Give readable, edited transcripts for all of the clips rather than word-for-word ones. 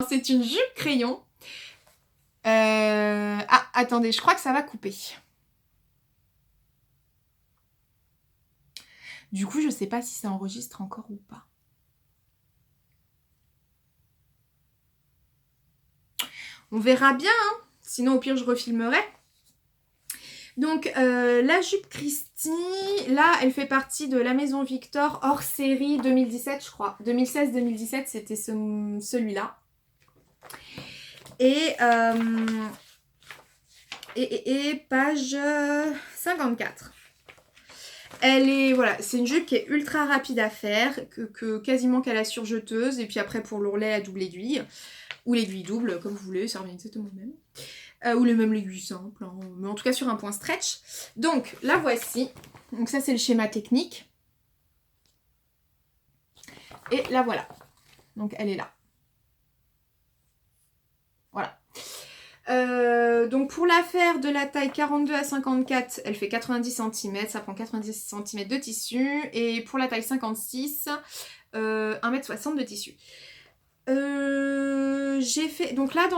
C'est une jupe crayon. Ah, attendez, je crois que ça va couper. Du coup, je sais pas si ça enregistre encore ou pas. On verra bien, hein. Sinon au pire je refilmerai. Donc la jupe Christie, là elle fait partie de la Maison Victor hors série 2017 je crois. 2016-2017 c'était celui-là. Et page 54. Elle est, voilà, c'est une jupe qui est ultra rapide à faire, quasiment qu'à la surjeteuse, et puis après pour l'ourlet à double aiguille, ou l'aiguille double, comme vous voulez, ça revient exactement le même. Ou même l'aiguille simple, hein, mais en tout cas sur un point stretch. Donc la voici, donc ça c'est le schéma technique. Et la voilà, donc elle est là. Voilà. Donc pour la faire de la taille 42 à 54, elle fait 90 cm, ça prend 90 cm de tissu. Et pour la taille 56, 1m60 de tissu. J'ai fait... Donc là,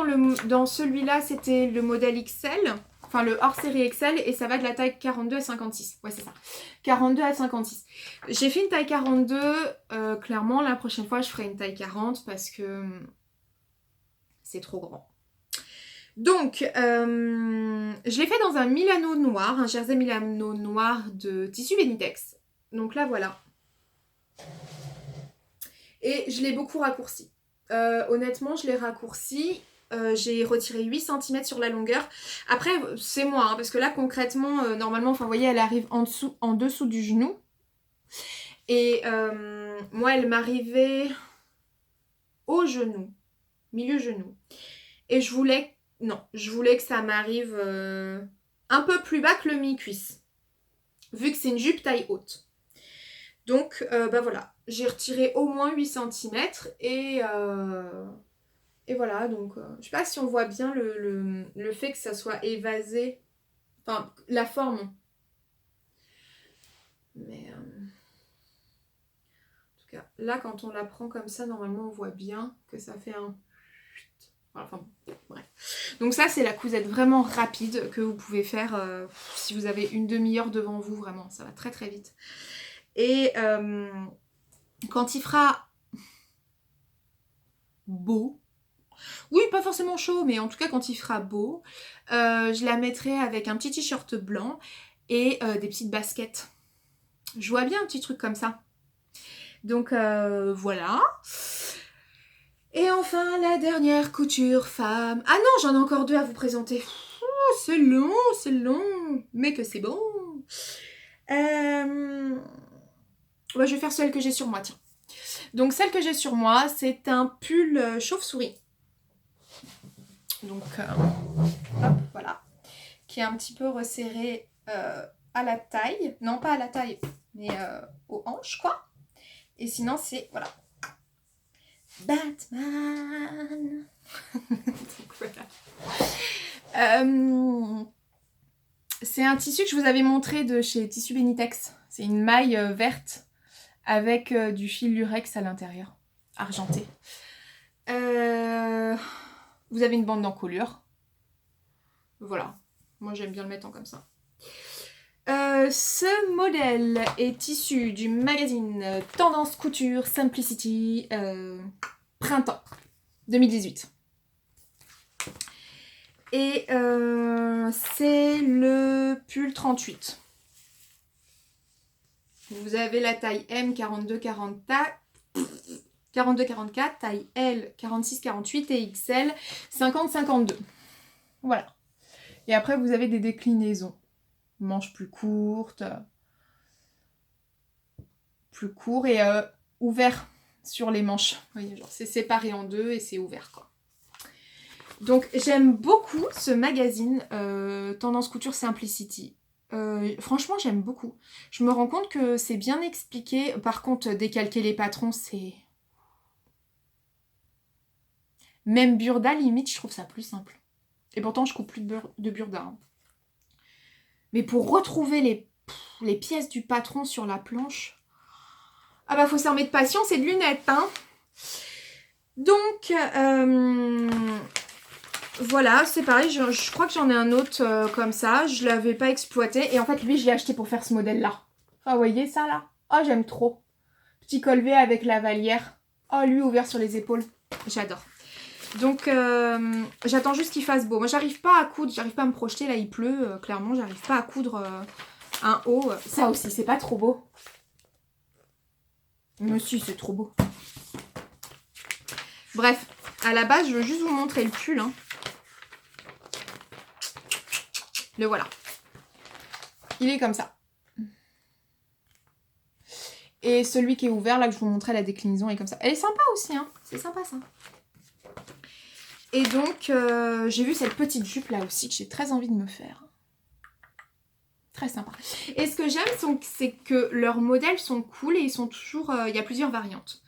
dans celui-là, c'était le modèle XL, enfin le hors-série XL, et ça va de la taille 42 à 56. Ouais, c'est ça. 42 à 56. J'ai fait une taille 42, clairement, la prochaine fois, je ferai une taille 40 parce que c'est trop grand. Donc, je l'ai fait dans un Milano noir, un jersey Milano noir de tissu Benitex. Donc là, voilà. Et je l'ai beaucoup raccourci. Honnêtement, je l'ai raccourci. J'ai retiré 8 cm sur la longueur. Après, c'est moi, hein, parce que là, concrètement, normalement, enfin, vous voyez, elle arrive en dessous du genou. Et moi, elle m'arrivait au genou, milieu genou. Et je voulais que ça m'arrive un peu plus bas que le mi-cuisse, vu que c'est une jupe taille haute. Donc, bah voilà, j'ai retiré au moins 8 cm et voilà, donc je sais pas si on voit bien le fait que ça soit évasé, enfin la forme. Mais en tout cas, là quand on la prend comme ça, normalement on voit bien que ça fait un... Enfin, bref. Donc ça c'est la cousette vraiment rapide que vous pouvez faire si vous avez une demi-heure devant vous, vraiment, ça va très très vite. Et quand il fera beau, oui pas forcément chaud, mais en tout cas quand il fera beau, je la mettrai avec un petit t-shirt blanc et des petites baskets. Je vois bien un petit truc comme ça. Donc voilà. Et enfin, la dernière couture femme. Ah non, j'en ai encore deux à vous présenter. Oh, c'est long, mais que c'est bon. Ouais, je vais faire celle que j'ai sur moi, tiens. Donc celle que j'ai sur moi, c'est un pull chauve-souris. Donc, hop, voilà. Qui est un petit peu resserré à la taille. Non, pas à la taille, mais aux hanches, quoi. Et sinon, c'est, voilà, Batman. Donc, voilà. C'est un tissu que je vous avais montré de chez Tissu Benitex. C'est une maille verte avec du fil lurex à l'intérieur, argenté. Vous avez une bande d'encolure. Voilà. Moi, j'aime bien le mettre en comme ça. Ce modèle est issu du magazine Tendance Couture Simplicity Printemps 2018. Et c'est le pull 38. Vous avez la taille M 42-44, taille L 46-48 et XL 50-52. Voilà. Et après, vous avez des déclinaisons. Manches plus courtes et ouvert sur les manches. Vous voyez, genre c'est séparé en deux et c'est ouvert, quoi. Donc j'aime beaucoup ce magazine Tendance Couture Simplicity. Franchement, j'aime beaucoup. Je me rends compte que c'est bien expliqué. Par contre, décalquer les patrons, c'est... Même Burda, limite, je trouve ça plus simple. Et pourtant, je coupe plus de Burda. Hein. Mais pour retrouver les pièces du patron sur la planche... Ah bah, faut s'armer de patience et de lunettes, hein. Donc, voilà, c'est pareil, je crois que j'en ai un autre comme ça, je l'avais pas exploité. Et en fait, lui, je l'ai acheté pour faire ce modèle-là. Ah, vous voyez ça, là? Oh, j'aime trop. Petit col V avec la valière. Oh, lui, ouvert sur les épaules. J'adore. Donc, j'attends juste qu'il fasse beau. Moi, j'arrive pas à coudre, j'arrive pas à me projeter. Là, il pleut, clairement, j'arrive pas à coudre un haut. Ça aussi, c'est pas trop beau. Mais si, c'est trop beau. Bref, à la base, je veux juste vous montrer le pull. Hein. Le voilà. Il est comme ça. Et celui qui est ouvert, là, que je vous montrais, la déclinaison est comme ça. Elle est sympa aussi, hein. C'est sympa, ça. Et donc, j'ai vu cette petite jupe, là aussi, que j'ai très envie de me faire. Très sympa. Et ce que j'aime, c'est que leurs modèles sont cool et ils sont toujours... il y a plusieurs variantes.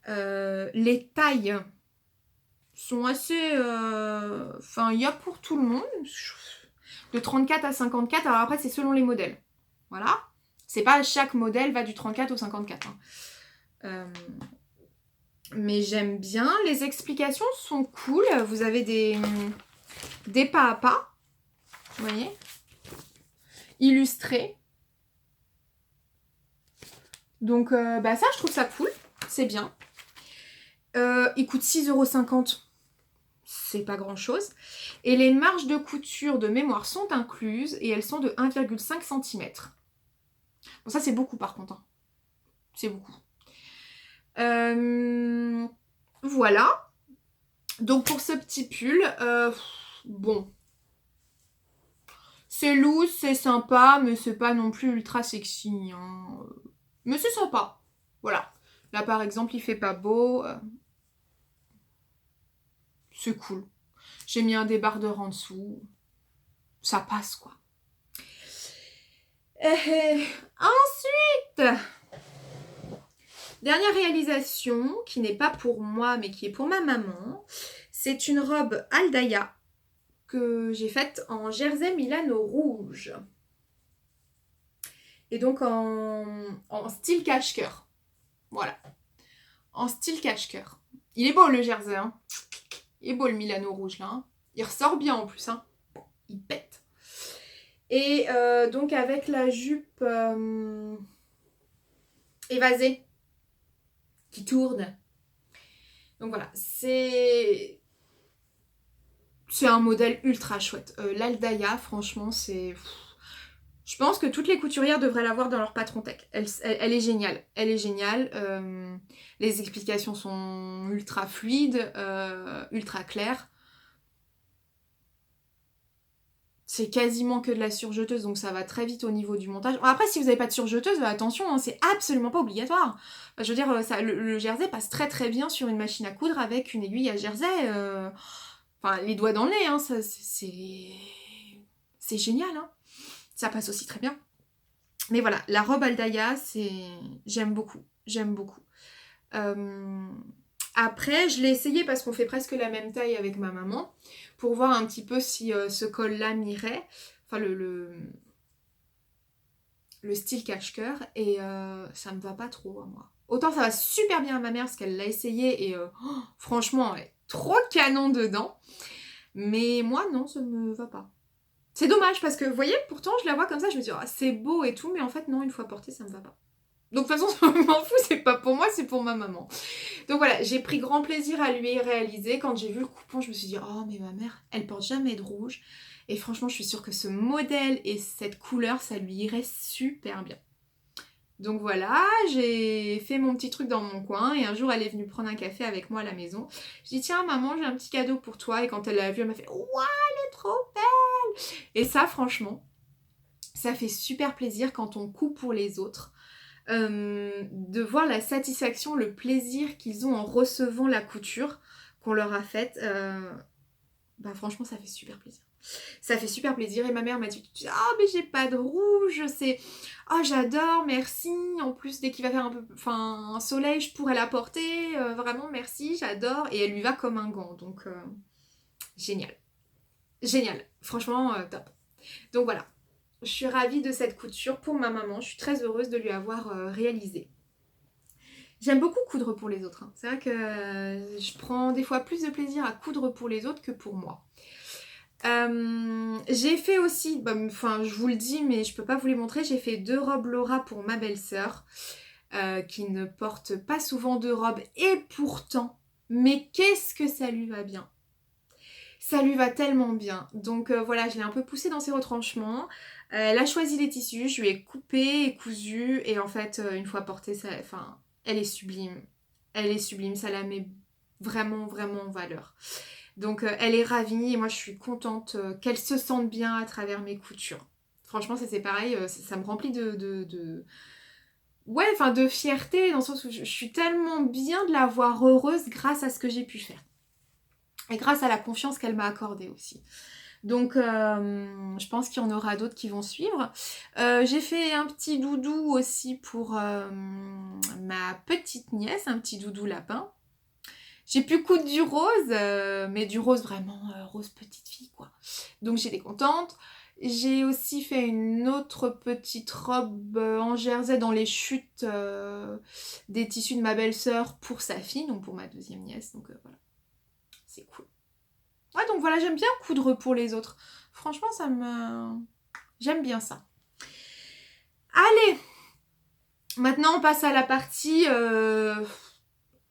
Les tailles sont assez... Enfin, il y a pour tout le monde. De 34 à 54. Alors après, c'est selon les modèles. Voilà. C'est pas chaque modèle va du 34 au 54. Hein. Mais j'aime bien. Les explications sont cool. Vous avez des pas à pas. Vous voyez ? Illustrés. Donc, ça, je trouve ça cool. C'est bien. Il coûte 6,50 €. C'est pas grand chose. Et les marges de couture de mémoire sont incluses et elles sont de 1,5 cm. Bon, ça c'est beaucoup par contre. Hein. C'est beaucoup. Voilà. Donc pour ce petit pull, bon. C'est loose, c'est sympa, mais c'est pas non plus ultra sexy. Hein. Mais c'est sympa. Voilà. Là par exemple, il fait pas beau. C'est cool. J'ai mis un débardeur en dessous. Ça passe, quoi. Ensuite, dernière réalisation, qui n'est pas pour moi, mais qui est pour ma maman. C'est une robe Aldaïa que j'ai faite en jersey Milano rouge. Et donc en style cache-cœur. Voilà. En style cache-cœur. Il est beau le jersey, hein. Il est beau le Milano rouge, là. Hein. Il ressort bien en plus, hein. Il pète. Et donc avec la jupe évasée qui tourne. Donc voilà, c'est un modèle ultra chouette. L'Aldaïa, franchement, c'est... Je pense que toutes les couturières devraient l'avoir dans leur patron tech. Elle est géniale. Elle est géniale. Les explications sont ultra fluides, ultra claires. C'est quasiment que de la surjeteuse, donc ça va très vite au niveau du montage. Après, si vous n'avez pas de surjeteuse, attention, hein, c'est absolument pas obligatoire. Enfin, je veux dire, le jersey passe très très bien sur une machine à coudre avec une aiguille à jersey. Enfin, les doigts dans le nez, hein, c'est génial. Hein. Ça passe aussi très bien. Mais voilà, la robe Aldaïa, j'aime beaucoup. J'aime beaucoup. Après, je l'ai essayé parce qu'on fait presque la même taille avec ma maman, pour voir un petit peu si ce col-là m'irait, enfin le style cache-cœur, et ça me va pas trop à moi. Autant ça va super bien à ma mère parce qu'elle l'a essayé et franchement, elle est trop canon dedans, mais moi non, ça me va pas. C'est dommage parce que, vous voyez, pourtant je la vois comme ça, je me dis oh, c'est beau et tout, mais en fait non, une fois portée, ça me va pas. Donc de toute façon, je m'en fous, c'est pas pour moi, c'est pour ma maman. Donc voilà, j'ai pris grand plaisir à lui réaliser. Quand j'ai vu le coupon, je me suis dit, oh mais ma mère, elle porte jamais de rouge. Et franchement, je suis sûre que ce modèle et cette couleur, ça lui irait super bien. Donc voilà, j'ai fait mon petit truc dans mon coin et un jour, elle est venue prendre un café avec moi à la maison. Je dis, tiens maman, j'ai un petit cadeau pour toi. Et quand elle l'a vu, elle m'a fait, ouah, elle est trop belle. Et ça, franchement, ça fait super plaisir quand on coupe pour les autres. De voir la satisfaction, le plaisir qu'ils ont en recevant la couture qu'on leur a faite. Franchement, ça fait super plaisir. Ça fait super plaisir. Et ma mère m'a dit ah, mais j'ai pas de rouge, c'est... Oh, j'adore, merci. En plus, dès qu'il va faire un soleil, je pourrais la porter. Vraiment, merci, j'adore. Et elle lui va comme un gant. Donc, génial. Génial. Franchement, top. Donc voilà. Je suis ravie de cette couture pour ma maman. Je suis très heureuse de lui avoir réalisé. J'aime beaucoup coudre pour les autres. Hein. C'est vrai que je prends des fois plus de plaisir à coudre pour les autres que pour moi. J'ai fait aussi, enfin je vous le dis mais je peux pas vous les montrer, j'ai fait 2 robes Laura pour ma belle-sœur qui ne porte pas souvent de robes et pourtant, mais qu'est-ce que ça lui va bien. Ça lui va tellement bien. Donc voilà, je l'ai un peu poussée dans ses retranchements. Elle a choisi les tissus, je lui ai coupé et cousu et en fait une fois portée, enfin, elle est sublime. Elle est sublime, ça la met vraiment vraiment en valeur. Donc elle est ravie et moi je suis contente qu'elle se sente bien à travers mes coutures. Franchement ça c'est pareil, ça me remplit ouais, enfin de fierté dans le sens où je suis tellement bien de la voir heureuse grâce à ce que j'ai pu faire. Et grâce à la confiance qu'elle m'a accordée aussi. Donc je pense qu'il y en aura d'autres qui vont suivre. J'ai fait un petit doudou aussi pour ma petite nièce, un petit doudou lapin. J'ai pu coudre du rose, mais du rose vraiment rose petite fille quoi. Donc j'étais contente. J'ai aussi fait une autre petite robe en jersey dans les chutes des tissus de ma belle-sœur pour sa fille, donc pour ma deuxième nièce. Donc voilà, c'est cool. Ouais, donc voilà, j'aime bien coudre pour les autres. Franchement, ça me... J'aime bien ça. Allez, maintenant on passe à la partie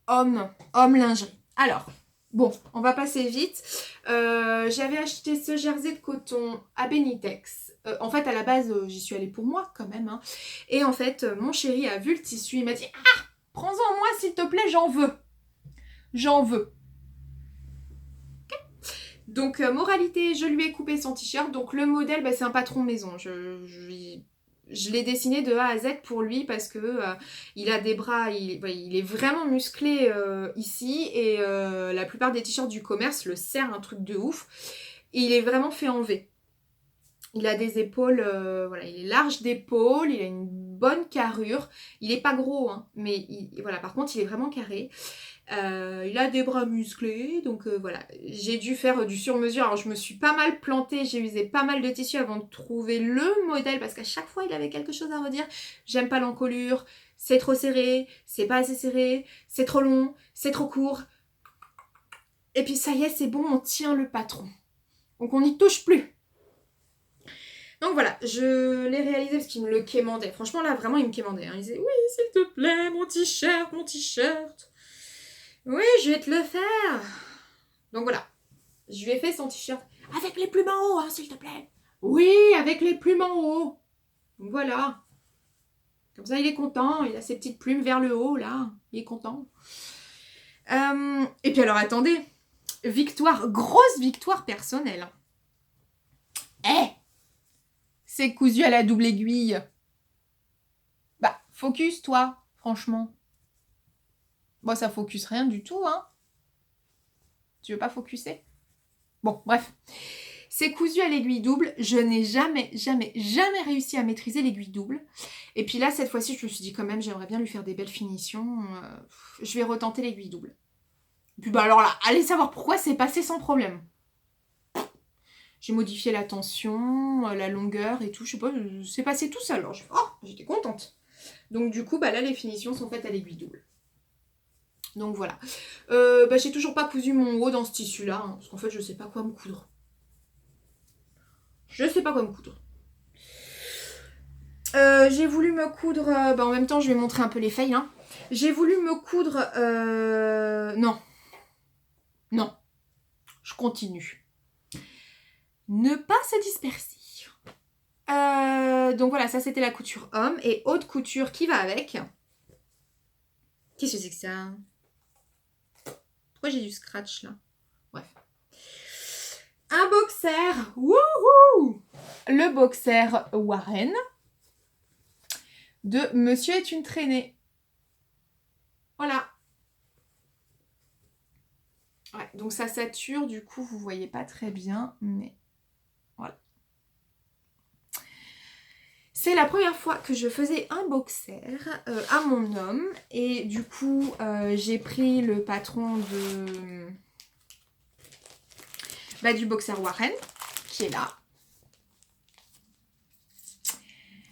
homme lingerie. Alors, bon, on va passer vite. J'avais acheté ce jersey de coton à Benitex. En fait, à la base, j'y suis allée pour moi quand même. Hein. Et en fait, mon chéri a vu le tissu, il m'a dit « Ah, prends-en moi s'il te plaît, j'en veux. J'en veux. » Donc, moralité, je lui ai coupé son t-shirt. Donc, le modèle, c'est un patron maison. Je l'ai dessiné de A à Z pour lui parce que il a des bras, il est vraiment musclé ici. Et la plupart des t-shirts du commerce le serrent un truc de ouf. Et il est vraiment fait en V. Il a des épaules, voilà, il est large d'épaules, il a une bonne carrure. Il est pas gros, hein, mais voilà, par contre, il est vraiment carré. Il a des bras musclés, donc voilà. J'ai dû faire du sur-mesure. Alors je me suis pas mal plantée, j'ai usé pas mal de tissu avant de trouver le modèle parce qu'à chaque fois il avait quelque chose à redire. J'aime pas l'encolure, c'est trop serré, c'est pas assez serré, c'est trop long, c'est trop court. Et puis ça y est, c'est bon, on tient le patron. Donc on n'y touche plus. Donc voilà, je l'ai réalisé parce qu'il me le quémandait. Franchement là, vraiment il me quémandait. Hein. Il disait, oui, s'il te plaît, mon t-shirt, mon t-shirt. Oui, je vais te le faire. Donc voilà, je lui ai fait son t-shirt avec les plumes en haut, hein, s'il te plaît. Oui, avec les plumes en haut. Donc voilà. Comme ça, il est content. Il a ses petites plumes vers le haut, là. Il est content. Et puis alors, attendez. Victoire, grosse victoire personnelle. C'est cousu à la double aiguille. Bah, focus, toi, franchement. Bon, ça focus rien du tout, hein. Tu veux pas focuser? Bon, bref. C'est cousu à l'aiguille double. Je n'ai jamais réussi à maîtriser l'aiguille double. Et puis là, cette fois-ci, je me suis dit quand même, j'aimerais bien lui faire des belles finitions. Je vais retenter l'aiguille double. Puis bah alors là, allez savoir pourquoi c'est passé sans problème. J'ai modifié la tension, la longueur et tout. Je sais pas, c'est passé tout seul. Alors j'étais contente. Donc du coup, bah là, les finitions sont faites à l'aiguille double. Donc voilà. J'ai toujours pas cousu mon haut dans ce tissu-là. Hein, parce qu'en fait, je sais pas quoi me coudre. Je sais pas quoi me coudre. J'ai voulu me coudre... en même temps, je vais montrer un peu les failles. Hein. J'ai voulu me coudre... Non. Non. Je continue. Ne pas se disperser. Donc voilà, ça c'était la couture homme. Et haute couture qui va avec. Qu'est-ce que c'est que ça? Pourquoi j'ai du scratch là? Bref. Un boxer. Wouhou! Le boxer Warren. De Monsieur est une traînée. Voilà. Ouais, donc ça sature, du coup, vous voyez pas très bien, mais voilà. C'est la première fois que je faisais un boxer à mon homme, et du coup, j'ai pris le patron du boxer Warren, qui est là.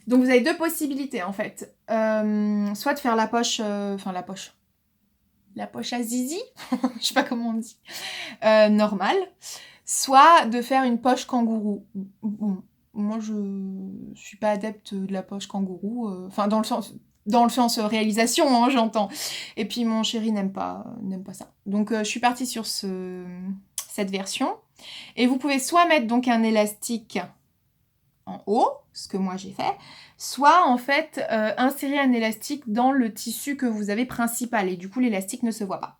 Donc vous avez deux possibilités en fait. Soit de faire la poche, la poche à zizi, je sais pas comment on dit, normale. Soit de faire une poche kangourou. Bon, moi je suis pas adepte de la poche kangourou, enfin dans le sens réalisation, hein, j'entends. Et puis mon chéri n'aime pas ça. Donc je suis partie sur cette version. Et vous pouvez soit mettre donc un élastique en haut, ce que moi j'ai fait, soit en fait insérer un élastique dans le tissu que vous avez principal et du coup l'élastique ne se voit pas.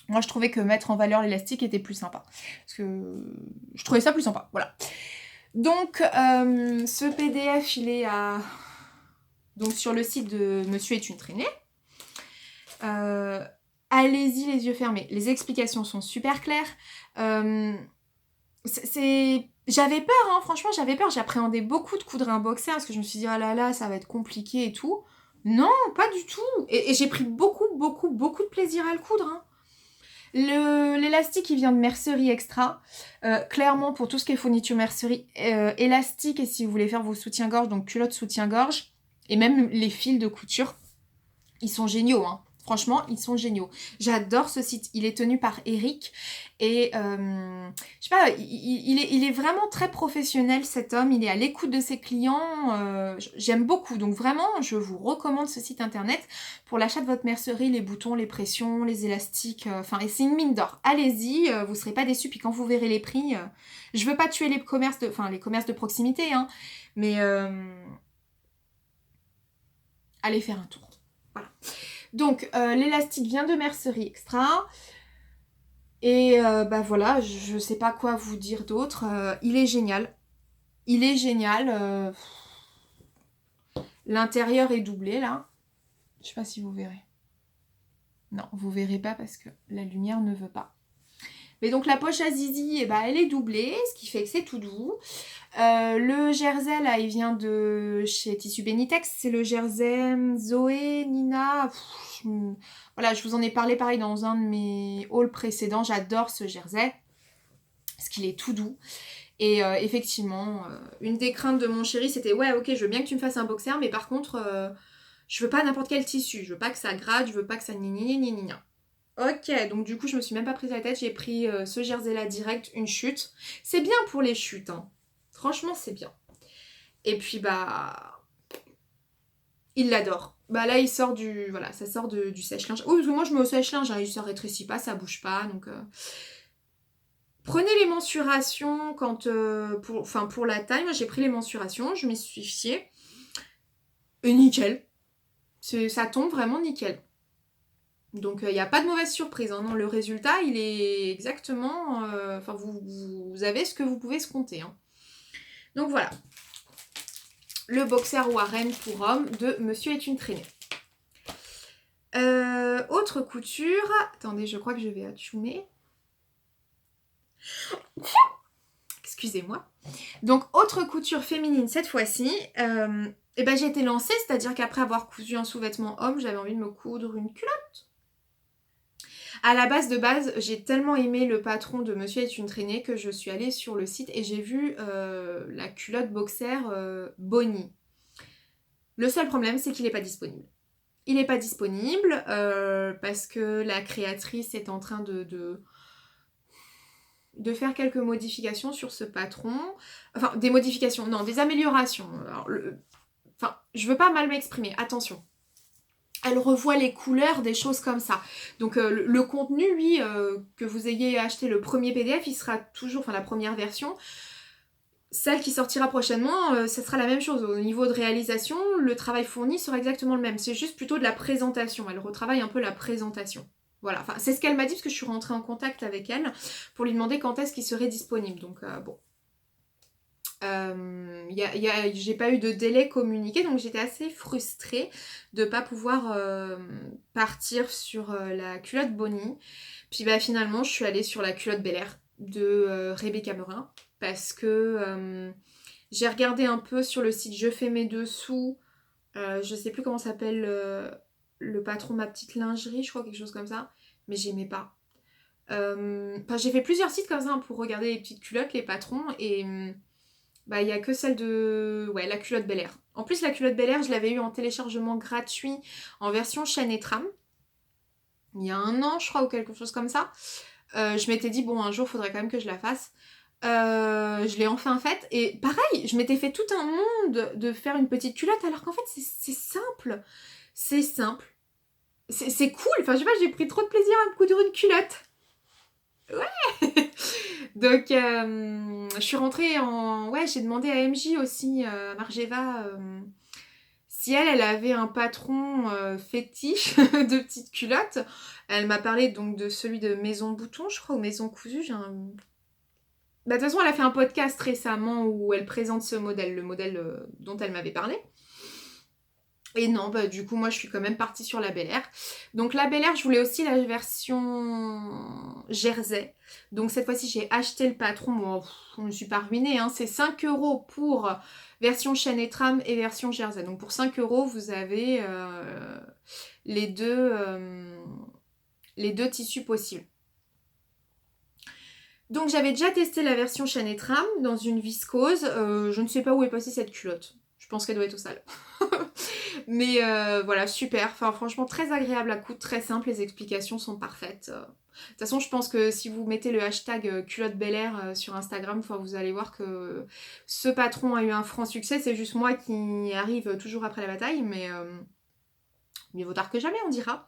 Moi je trouvais que mettre en valeur l'élastique était plus sympa, parce que je trouvais ça plus sympa, voilà. Donc ce PDF il est donc sur le site de Monsieur est une traînée. Allez-y les yeux fermés, les explications sont super claires. J'avais peur, hein, franchement j'avais peur, j'appréhendais beaucoup de coudre un boxer parce que je me suis dit oh là là ça va être compliqué et tout. Non, pas du tout. Et j'ai pris beaucoup de plaisir à le coudre. Hein. L'élastique il vient de Mercerie Extra. Clairement pour tout ce qui est fourniture mercerie, élastique et si vous voulez faire vos soutiens-gorge, donc culottes soutien-gorge, et même les fils de couture, ils sont géniaux, hein. Franchement, ils sont géniaux. J'adore ce site. Il est tenu par Eric. Et je sais pas, il est vraiment très professionnel cet homme. Il est à l'écoute de ses clients. J'aime beaucoup. Donc vraiment, je vous recommande ce site internet pour l'achat de votre mercerie, les boutons, les pressions, les élastiques. Enfin, et c'est une mine d'or. Allez-y, vous serez pas déçus. Puis quand vous verrez les prix, je veux pas tuer les commerces de proximité, hein, mais allez faire un tour. Voilà. Donc, l'élastique vient de Mercerie Extra. Et bah voilà, je sais pas quoi vous dire d'autre. Il est génial. Il est génial. L'intérieur est doublé, là. Je sais pas si vous verrez. Non, vous verrez pas parce que la lumière ne veut pas. Mais donc, la poche à zizi, eh ben, elle est doublée, ce qui fait que c'est tout doux. Le jersey, là, il vient de chez Tissu Benitex. C'est le jersey Zoé, Nina. Voilà, je vous en ai parlé pareil dans un de mes hauls précédents. J'adore ce jersey. Parce qu'il est tout doux. Et effectivement, une des craintes de mon chéri, c'était ouais, ok, je veux bien que tu me fasses un boxer, mais par contre, je veux pas n'importe quel tissu. Je veux pas que ça gratte, je veux pas que ça ni. Ok, donc du coup, je me suis même pas prise la tête. J'ai pris ce jersey-là direct, une chute. C'est bien pour les chutes, hein. Franchement, c'est bien. Et puis, bah... il l'adore. Bah là, il sort du... Voilà, ça sort du sèche-linge. Oui, parce que moi, je mets au sèche-linge, hein, il se rétrécit pas, ça bouge pas, donc... Prenez les mensurations quand... pour la taille, moi, j'ai pris les mensurations, je m'y suis fiée. Et nickel. Ça tombe vraiment nickel. Donc, il n'y a pas de mauvaise surprise. Hein. Non, le résultat, il est exactement... Enfin, vous avez ce que vous pouvez se compter. Hein. Donc, voilà. Le boxer Warren pour homme de Monsieur est une traînée. Autre couture. Attendez, je crois que je vais atchoumer. Excusez-moi. Donc, autre couture féminine cette fois-ci. Et ben, j'ai été lancée, c'est-à-dire qu'après avoir cousu un sous-vêtement homme, j'avais envie de me coudre une culotte. À la base, j'ai tellement aimé le patron de Monsieur est une traînée que je suis allée sur le site et j'ai vu la culotte boxer Bonnie. Le seul problème, c'est qu'il n'est pas disponible. Il n'est pas disponible parce que la créatrice est en train de faire quelques modifications sur ce patron. Enfin, des modifications, non, des améliorations. Alors, je veux pas mal m'exprimer, attention. Elle revoit les couleurs, des choses comme ça. Donc le contenu, oui, que vous ayez acheté le premier PDF, il sera toujours, enfin la première version. Celle qui sortira prochainement, ça sera la même chose. Au niveau de réalisation, le travail fourni sera exactement le même. C'est juste plutôt de la présentation. Elle retravaille un peu la présentation. Voilà, enfin, c'est ce qu'elle m'a dit parce que je suis rentrée en contact avec elle pour lui demander quand est-ce qu'il serait disponible. Donc bon. J'ai pas eu de délai communiqué, donc j'étais assez frustrée de pas pouvoir partir sur la culotte Bonnie. Puis bah finalement je suis allée sur la culotte Bel Air de Rebecca Merin parce que j'ai regardé un peu sur le site Je fais mes dessous, je sais plus comment s'appelle le patron de Ma Petite Lingerie, je crois, quelque chose comme ça, mais j'aimais pas. J'ai fait plusieurs sites comme ça hein, pour regarder les petites culottes, les patrons, et bah il y a que celle de... Ouais, la culotte Bel Air. En plus, la culotte Bel Air, je l'avais eu en téléchargement gratuit en version chaîne et trame. Il y a 1 an, je crois, ou quelque chose comme ça. Je m'étais dit, bon, un jour, il faudrait quand même que je la fasse. Je l'ai enfin faite. Et pareil, je m'étais fait tout un monde de faire une petite culotte, alors qu'en fait, c'est simple. C'est simple. C'est cool. Enfin, je sais pas, j'ai pris trop de plaisir à me coudre une culotte. Ouais. Donc, je suis rentrée en... Ouais, j'ai demandé à MJ aussi, à Margeva, si elle avait un patron fétiche de petites culottes. Elle m'a parlé donc de celui de Maison Bouton, je crois, ou Maison Cousue. Bah, de toute façon, elle a fait un podcast récemment où elle présente ce modèle, le modèle dont elle m'avait parlé. Et non, bah du coup, moi, je suis quand même partie sur la Bel Air. Donc la Bel Air, je voulais aussi la version Jersey. Donc cette fois-ci, j'ai acheté le patron. Bon, je ne me suis pas ruinée, hein. C'est 5 € pour version chaîne et trame et version Jersey. Donc pour 5 €, vous avez les deux tissus possibles. Donc j'avais déjà testé la version chaîne et trame dans une viscose. Je ne sais pas où est passée cette culotte. Je pense qu'elle doit être au sale. Mais voilà, super. Enfin, franchement, très agréable à coudre, très simple. Les explications sont parfaites. De toute façon, je pense que si vous mettez le hashtag culotte Bel Air sur Instagram, vous allez voir que ce patron a eu un franc succès. C'est juste moi qui arrive toujours après la bataille. Mais mieux vaut tard que jamais, on dira.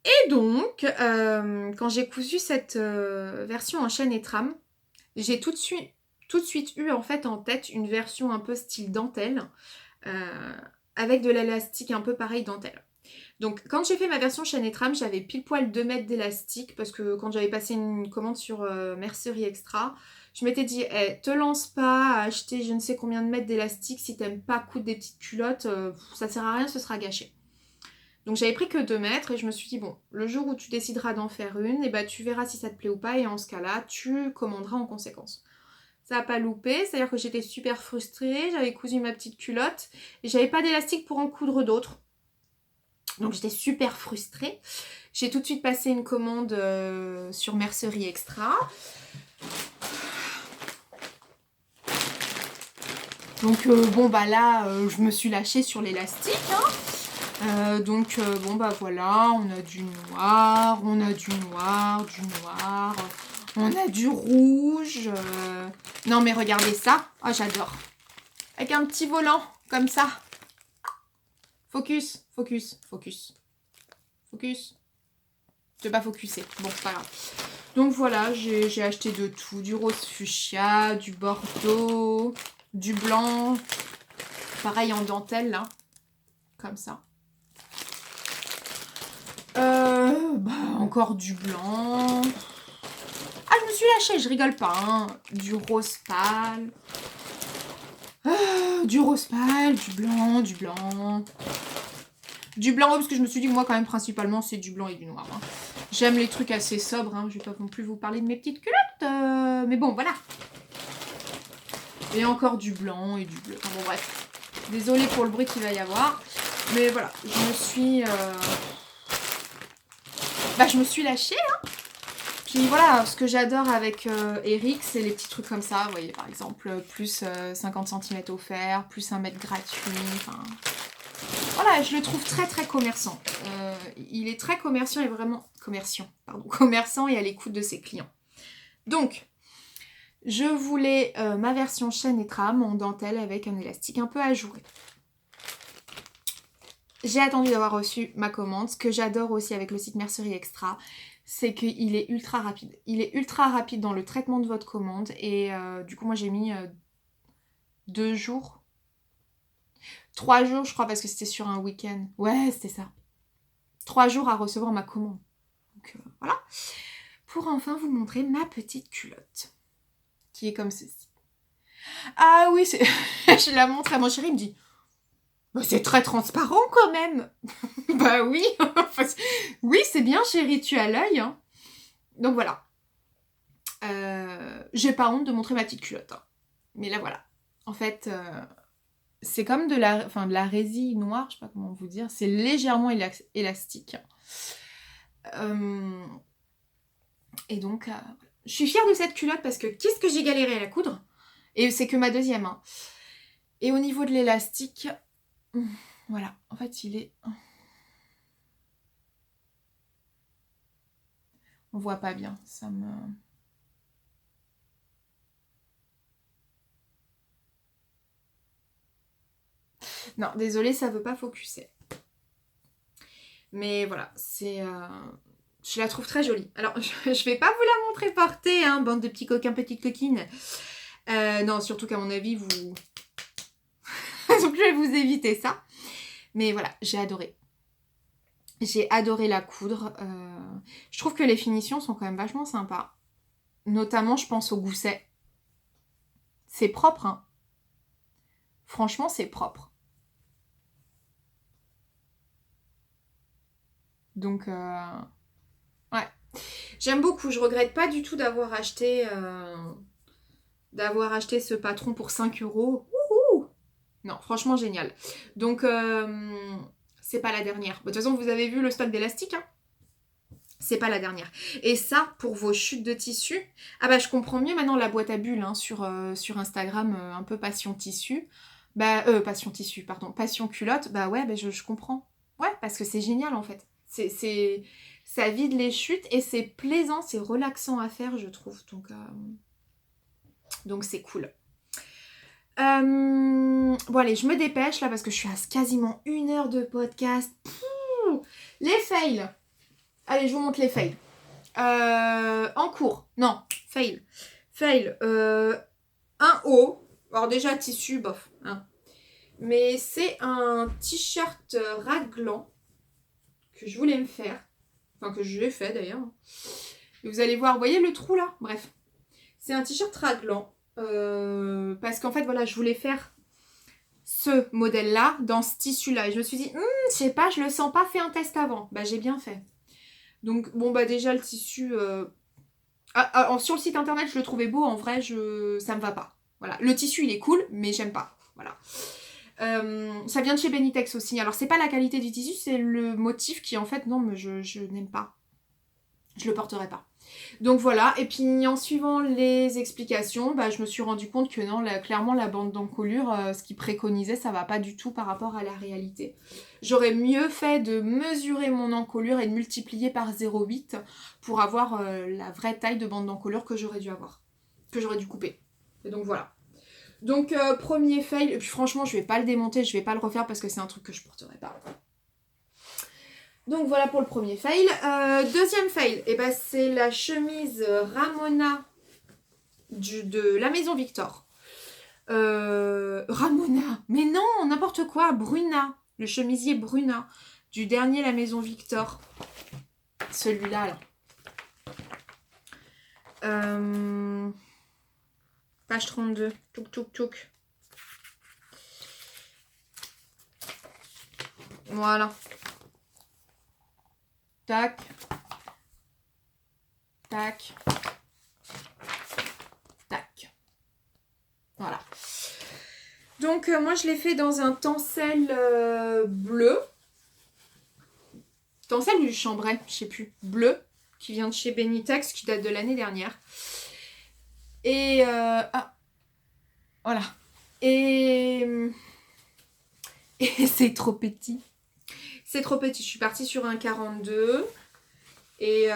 Et donc, quand j'ai cousu cette version en chaîne et trame, j'ai tout de suite eu en fait en tête une version un peu style dentelle, avec de l'élastique un peu pareil dentelle. Donc quand j'ai fait ma version chaîne et trame, j'avais pile poil 2 mètres d'élastique, parce que quand j'avais passé une commande sur Mercerie Extra, je m'étais dit, te lance pas à acheter je ne sais combien de mètres d'élastique si t'aimes pas coudre des petites culottes, ça sert à rien, ce sera gâché. Donc j'avais pris que 2 mètres et je me suis dit, bon, le jour où tu décideras d'en faire une, et bah, tu verras si ça te plaît ou pas, et en ce cas-là, tu commanderas en conséquence. Ça n'a pas loupé, c'est-à-dire que j'étais super frustrée, j'avais cousu ma petite culotte, et j'avais pas d'élastique pour en coudre d'autres. Donc j'étais super frustrée. J'ai tout de suite passé une commande sur Mercerie Extra. Donc bon bah là, je me suis lâchée sur l'élastique, hein. Bon bah voilà, on a du noir, on a du noir, on a du rouge. Non mais regardez ça, oh j'adore. Avec un petit volant, comme ça. Focus, focus, focus. Focus. Je vais pas focuser, bon c'est pas grave. Donc voilà, j'ai acheté de tout, du rose fuchsia, du bordeaux, du blanc. Pareil en dentelle là, comme ça. Encore du blanc. Ah, je me suis lâchée, je rigole pas. Hein. Du rose pâle. Du rose pâle, du blanc, du blanc. Du blanc, parce que je me suis dit que moi, quand même, principalement, c'est du blanc et du noir. Hein. J'aime les trucs assez sobres. Hein. Je vais pas non plus vous parler de mes petites culottes. Mais bon, voilà. Et encore du blanc et du bleu. Enfin, bon, bref. Désolée pour le bruit qu'il va y avoir. Mais voilà, je me suis lâchée, hein. Puis voilà, ce que j'adore avec Eric, c'est les petits trucs comme ça. Vous voyez, par exemple, plus 50 cm offert, plus 1 mètre gratuit. Enfin, voilà, je le trouve très très commerçant. Il est très commerçant et vraiment... Commerçant et à l'écoute de ses clients. Donc, je voulais ma version chaîne et trame en dentelle avec un élastique un peu ajouré. J'ai attendu d'avoir reçu ma commande. Ce que j'adore aussi avec le site Mercerie Extra, c'est qu'il est ultra rapide. Il est ultra rapide dans le traitement de votre commande. Et du coup, moi, j'ai mis 2 jours. 3 jours, je crois, parce que c'était sur un week-end. Ouais, c'était ça. 3 jours à recevoir ma commande. Donc, voilà. Pour enfin vous montrer ma petite culotte. Qui est comme ceci. Ah oui, je la montre à mon chéri, il me dit... Bah, c'est très transparent quand même. Bah oui. Oui, c'est bien chérie, tu as l'œil. Hein. Donc voilà. J'ai pas honte de montrer ma petite culotte. Hein. Mais là voilà. En fait, c'est comme de la résille noire, je sais pas comment vous dire. C'est légèrement élastique. Et donc, je suis fière de cette culotte parce que qu'est-ce que j'ai galéré à la coudre. Et c'est que ma deuxième. Hein. Et au niveau de l'élastique, voilà, en fait il est... On voit pas bien, ça me... Non, désolée, ça veut pas focuser. Mais voilà, c'est... Je la trouve très jolie. Alors, je vais pas vous la montrer portée, hein, bande de petits coquins, petites coquines. Non, surtout qu'à mon avis, vous... Donc, je vais vous éviter ça. Mais voilà, j'ai adoré. J'ai adoré la coudre. Je trouve que les finitions sont quand même vachement sympas. Notamment, je pense au gousset. C'est propre, hein. Franchement, c'est propre. Donc, ouais. J'aime beaucoup. Je regrette pas du tout d'avoir acheté ce patron pour 5 €. Wouhou! Non, franchement, génial. Donc, c'est pas la dernière. De toute façon, vous avez vu le stock d'élastique, hein. C'est pas la dernière. Et ça, pour vos chutes de tissu, ah bah je comprends mieux maintenant la boîte à bulles hein, sur Instagram, un peu passion tissu. Bah, passion tissu, pardon, passion culotte, bah ouais, bah je comprends. Ouais, parce que c'est génial en fait. Ça vide les chutes et c'est plaisant, c'est relaxant à faire, je trouve. Donc c'est cool. Bon allez, je me dépêche là parce que je suis à quasiment 1 heure de podcast. Les fails. Allez, je vous montre les fails. En cours. Non, fail. Fail. Un haut. Alors déjà, tissu, bof. Hein. Mais c'est un t-shirt raglan que je voulais me faire. Enfin, que je l'ai fait d'ailleurs. Et vous allez voir, vous voyez le trou là? Bref. C'est un t-shirt raglan. Parce qu'en fait, voilà, je voulais faire ce modèle-là dans ce tissu-là. Et je me suis dit, je sais pas, je le sens pas, fait un test avant. Bah, j'ai bien fait. Donc, bon, bah déjà, le tissu... sur le site internet, je le trouvais beau. En vrai, ça me va pas. Voilà. Le tissu, il est cool, mais j'aime pas. Voilà. Ça vient de chez Benitex aussi. Alors, c'est pas la qualité du tissu, c'est le motif qui, en fait, non, mais je n'aime pas. Je le porterai pas. Donc voilà, et puis en suivant les explications, bah, je me suis rendu compte que non, clairement la bande d'encolure, ce qu'il préconisait, ça va pas du tout par rapport à la réalité. J'aurais mieux fait de mesurer mon encolure et de multiplier par 0,8 pour avoir la vraie taille de bande d'encolure que j'aurais dû avoir, que j'aurais dû couper. Et donc voilà. Donc premier fail, et puis franchement je vais pas le démonter, je vais pas le refaire parce que c'est un truc que je porterai pas. Donc voilà pour le premier fail. Deuxième fail, et ben c'est la chemise Ramona de la Maison Victor. Ramona, mais non, n'importe quoi, Bruna, le chemisier Bruna du dernier La Maison Victor. Celui-là, là. Page 32, touk touk touk. Voilà. Tac. Tac. Tac. Voilà. Donc, moi, je l'ai fait dans un tencel bleu. Tencel ou du chambray, je sais plus. Bleu, qui vient de chez Benitex, qui date de l'année dernière. Et... voilà. Et c'est trop petit. C'est trop petit. Je suis partie sur un 42. Et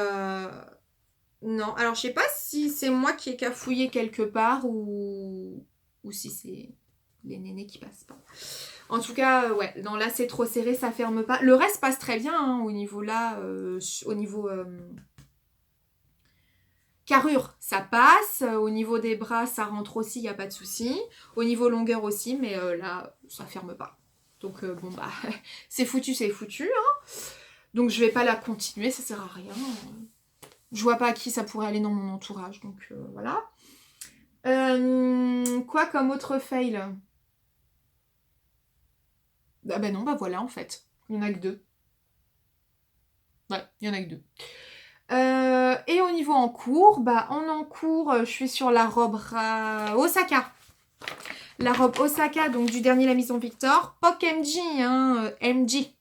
non. Alors, je sais pas si c'est moi qui ai cafouillé quelque part ou si c'est les nénés qui passent pas. En tout cas, ouais. Non, là, c'est trop serré, ça ferme pas. Le reste passe très bien hein, au niveau là. Au niveau carrure, ça passe. Au niveau des bras, ça rentre aussi, il n'y a pas de souci. Au niveau longueur aussi, mais là, ça ferme pas. Donc, bon, bah, c'est foutu, c'est foutu. Hein. Donc, je vais pas la continuer, ça sert à rien. Je vois pas à qui ça pourrait aller dans mon entourage, donc voilà. Quoi comme autre fail? Ah ben non, bah voilà, en fait. Il y en a que 2. Ouais, il y en a que 2. Et au niveau en cours, bah en encours, je suis sur la robe Osaka. La robe Osaka, donc du dernier La Maison Victor. POC MJ, hein, MJ.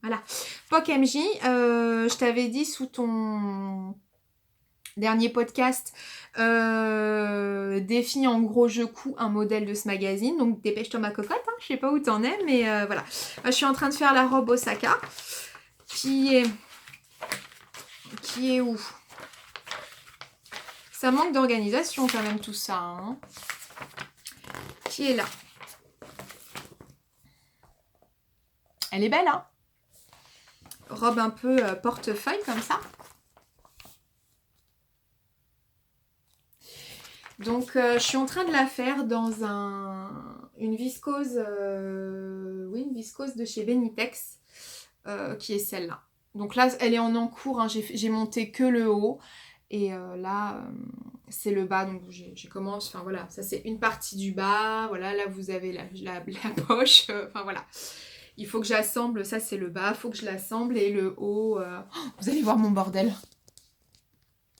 Voilà. POC MJ, je t'avais dit sous ton Dernier podcast, défi en gros je couds un modèle de ce magazine, donc dépêche-toi ma cocotte, hein, je sais pas où t'en es, mais voilà. Je suis en train de faire la robe Osaka, qui est où? Ça manque d'organisation quand même tout ça, hein. Qui est là? Elle est belle, hein? Robe un peu portefeuille comme ça. Donc je suis en train de la faire dans une viscose, une viscose de chez Benitex, qui est celle-là. Donc là, elle est en encours, hein, j'ai monté que le haut, et là, c'est le bas, donc j'ai commencé, enfin voilà, ça c'est une partie du bas, voilà, là vous avez la poche, enfin voilà. Il faut que j'assemble, ça c'est le bas, il faut que je l'assemble, et le haut, vous allez voir mon bordel.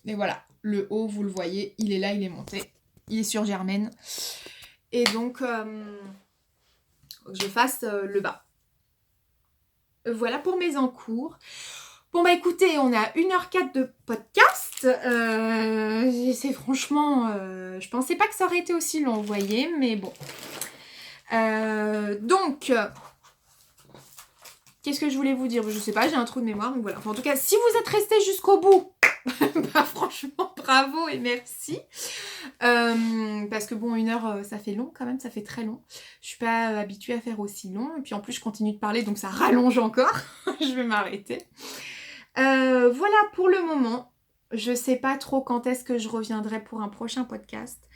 Mais voilà, le haut, vous le voyez, il est là, il est monté. Il est sur Germaine. Et donc, je fasse le bas. Voilà pour mes encours. Bon bah écoutez, on a 1h04 de podcast. C'est franchement... je pensais pas que ça aurait été aussi long, vous voyez, mais bon. Donc... qu'est-ce que je voulais vous dire? Je sais pas, j'ai un trou de mémoire, donc voilà. Enfin, en tout cas, si vous êtes restés jusqu'au bout, bah franchement, bravo et merci. Parce que bon, 1 heure, ça fait long quand même, ça fait très long. Je suis pas habituée à faire aussi long. Et puis en plus, je continue de parler, donc ça rallonge encore. Je vais m'arrêter. Voilà pour le moment. Je sais pas trop quand est-ce que je reviendrai pour un prochain podcast.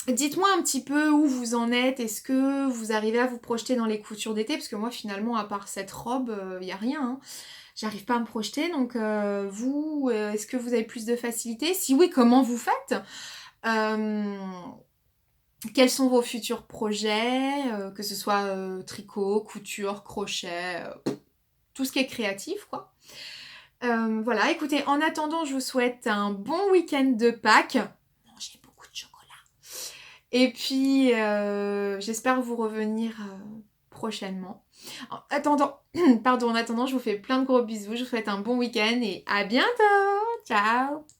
Dites-moi un petit peu où vous en êtes. Est-ce que vous arrivez à vous projeter dans les coutures d'été? Parce que moi, finalement, à part cette robe, il n'y a rien, hein. J'arrive pas à me projeter. Donc, vous, est-ce que vous avez plus de facilité? Si oui, comment vous faites? Quels sont vos futurs projets? Que ce soit tricot, couture, crochet, tout ce qui est créatif, quoi. Voilà, écoutez, en attendant, je vous souhaite un bon week-end de Pâques. Mangez beaucoup de chocolat. Et puis, j'espère vous revenir prochainement. En attendant, pardon, en attendant, je vous fais plein de gros bisous. Je vous souhaite un bon week-end et à bientôt. Ciao.